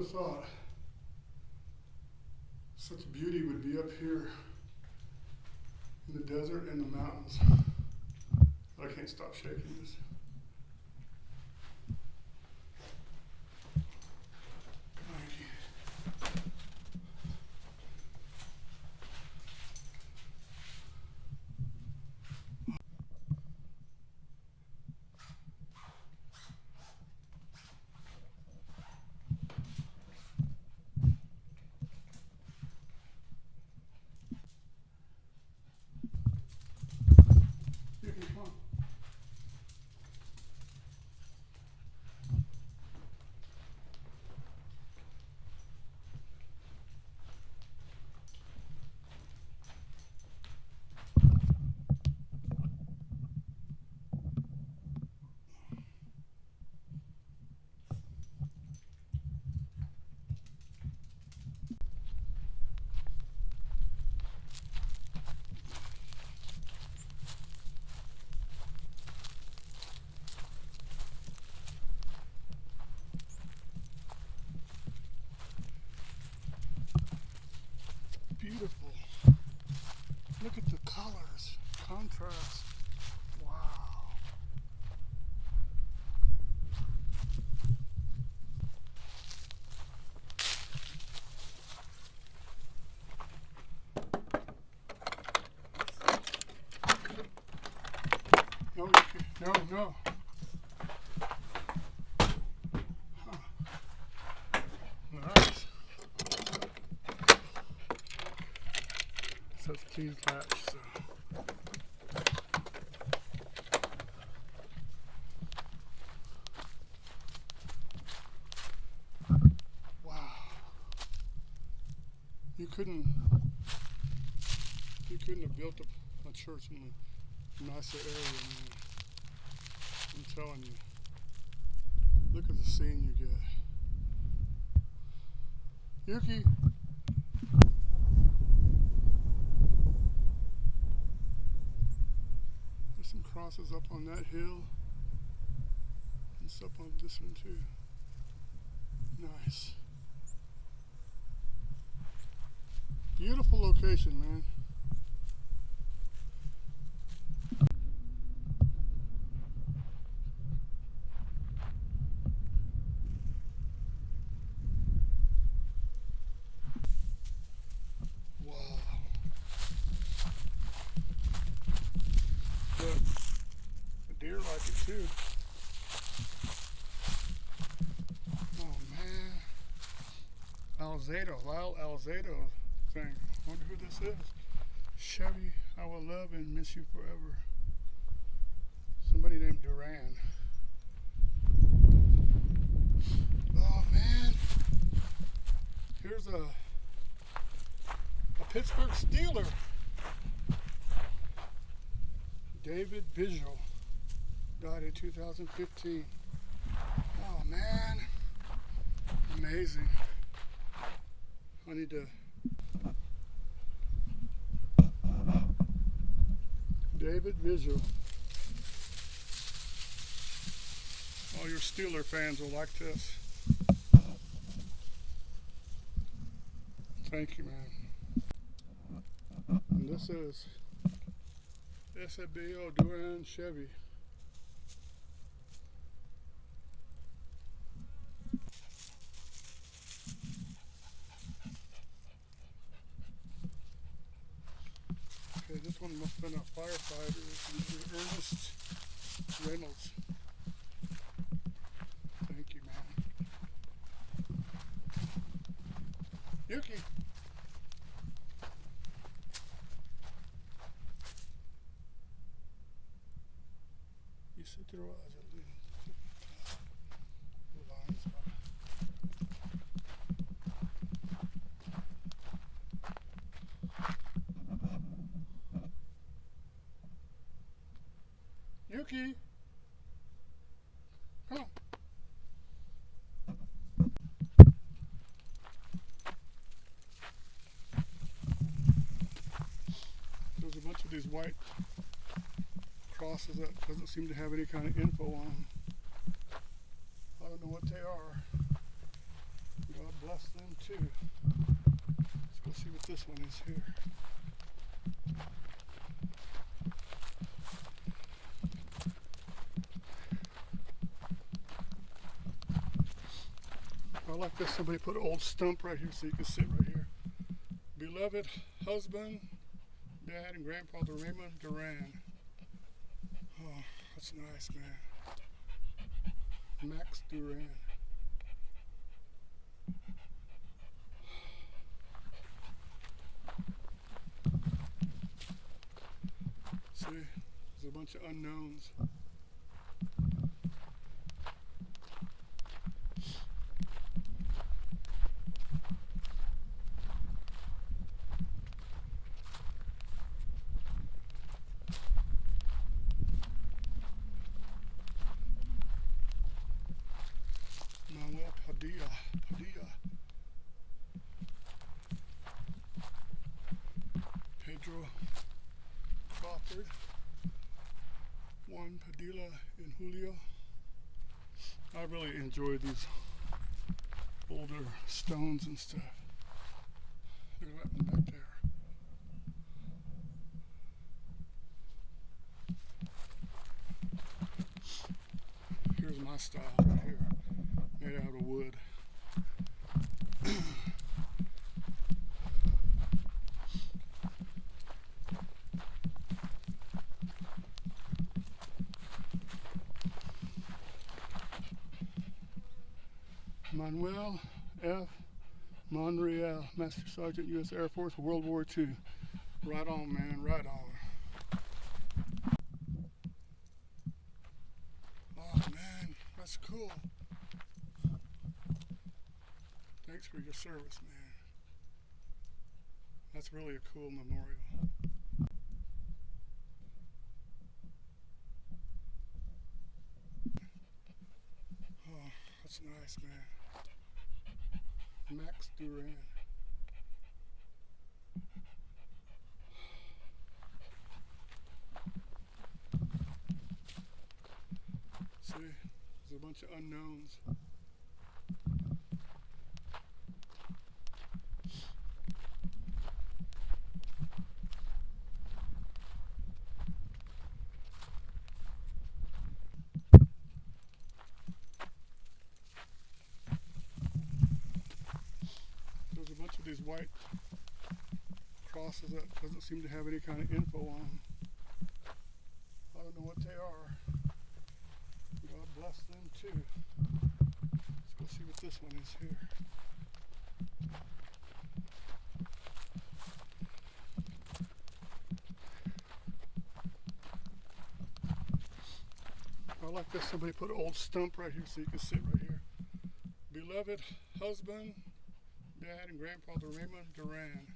have thought such beauty would be up here in the desert and the mountains. I can't stop shaking this. Beautiful. Look at the colors, contrast. Wow. No. Huh. Nice. Says please latch, so. Wow. You couldn't have built a church in a nicer area, man. I'm telling you. Look at the scene you get. Yuki. There's some crosses up on that hill. And it's up on this one too. Nice. Beautiful location, man. Deer like it too. Oh man. Lyle Alzado thing. Wonder who this is. Chevy, I will love and miss you forever. Somebody named Duran. Oh man. Here's a Pittsburgh Steeler. David Visual. Died in 2015. Oh man, amazing. I need to. David Visual. All your Steeler fans will like this. Thank you, man. And this is SABO Duran Chevy. Okay, this one must have been a firefighter, Ernest Reynolds. Thank you, man. Yuki. You sit there as a little lines. Yuki, come on. There's a bunch of these white crosses that doesn't seem to have any kind of info on them. I don't know what they are. God blast them too. Let's go see what this one is here. I like this. Somebody put an old stump right here so you can sit right here. Beloved husband, dad, and grandfather Raymond Duran. Oh, that's nice, man. Max Duran. See, there's a bunch of unknowns. Padilla. Pedro Crawford. Juan Padilla and Julio. I really enjoy these older stones and stuff. Look at that one back there. Here's my style right here. Made out of wood. Manuel F. Monreal, Master Sergeant, U.S. Air Force, World War II. Right on, man, right on. Oh, man, that's cool. Thanks for your service, man. That's really a cool memorial. Oh, that's nice, man. Max Duran. See, there's a bunch of unknowns. There's a bunch of these white crosses that doesn't seem to have any kind of info on them. I don't know what they are. God bless them too. Let's go see what this one is here. I like this. Somebody put an old stump right here so you can sit right here. Beloved husband, dad, and grandfather Raymond Duran.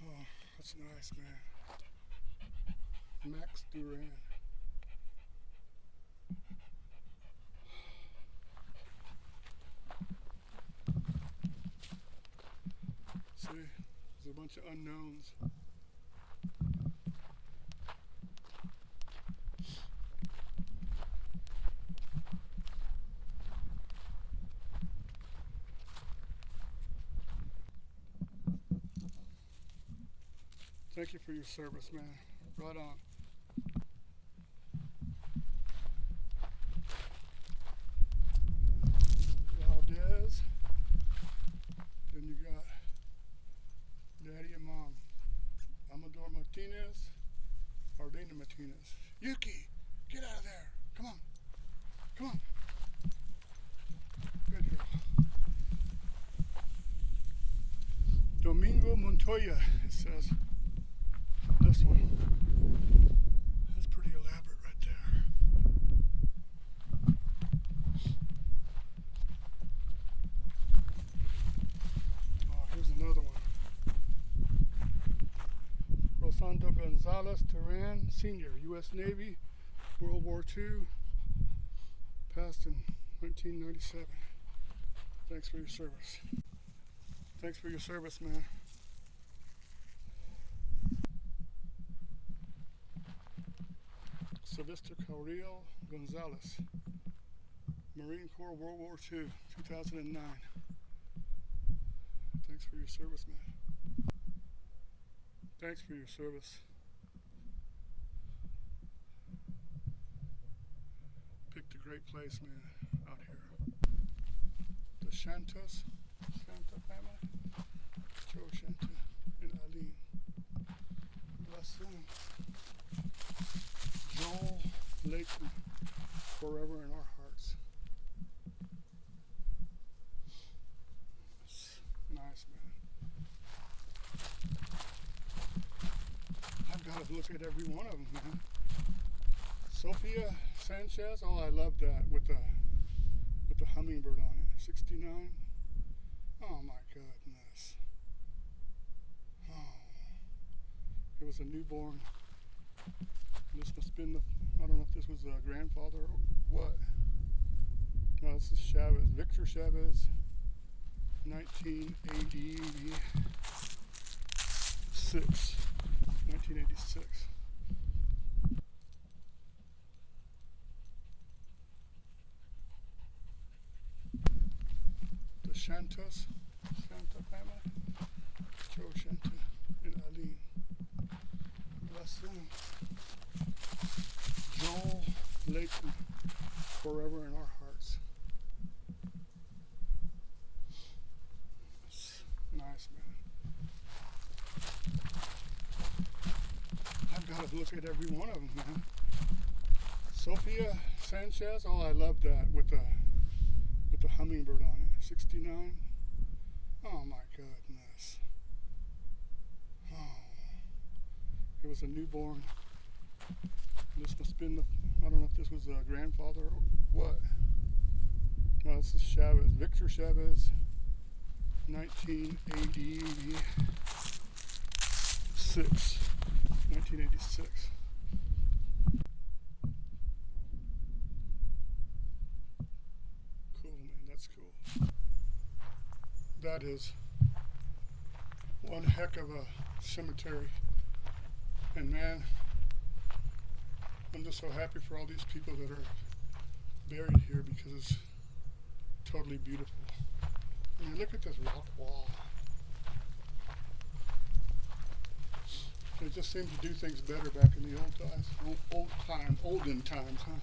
Oh, that's nice, man. Max Duran. See, there's a bunch of unknowns. Thank you for your service, man. Right on. Valdez. Then you got Daddy and Mom. Amador Martinez. Ardena Martinez. Yuki, get out of there. Come on. Come on. Good girl. Domingo Montoya, it says. This one. That's pretty elaborate right there. Oh, here's another one. Rosando Gonzalez Duran, Sr., U.S. Navy, World War II, passed in 1997. Thanks for your service. Thanks for your service, man. Sylvester Carrillo Gonzalez, Marine Corps, World War II, 2009. Thanks for your service, man. Thanks for your service. Picked a great place, man, out here. The Shanta family. Joe Shanta and Eileen. Bless them. Joel Lakeman, forever in our hearts. It's nice, man. I've got to look at every one of them, man. Sophia Sanchez, oh, I love that with the hummingbird on it. 69. Oh my goodness. Oh, it was a newborn. This must have been the, I don't know if this was a grandfather or what. No, this is Chavez, Victor Chavez, 1986. 1986. The Shanta family. Joe Shanta and Eileen. Bless them. Joel Lakeman, forever in our hearts. It's nice, man. I've got to look at every one of them, man. Sophia Sanchez, oh, I love that with the hummingbird on it. 69. Oh my goodness. Oh, it was a newborn. This must have been the, I don't know if this was a grandfather or what. No, this is Chavez, Victor Chavez, 1986. 1986. Cool, man, that's cool. That is one heck of a cemetery. And man, I'm just so happy for all these people that are buried here because it's totally beautiful. I mean, look at this rock wall. They just seemed to do things better back in the olden times, huh?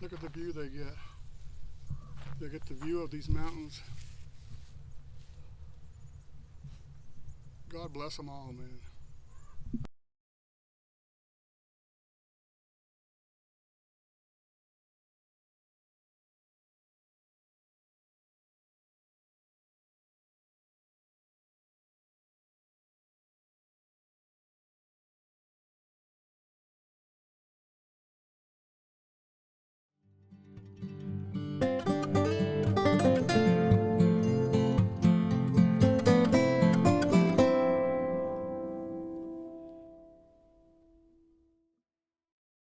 Look at the view they get. They get the view of these mountains. God bless them all, man.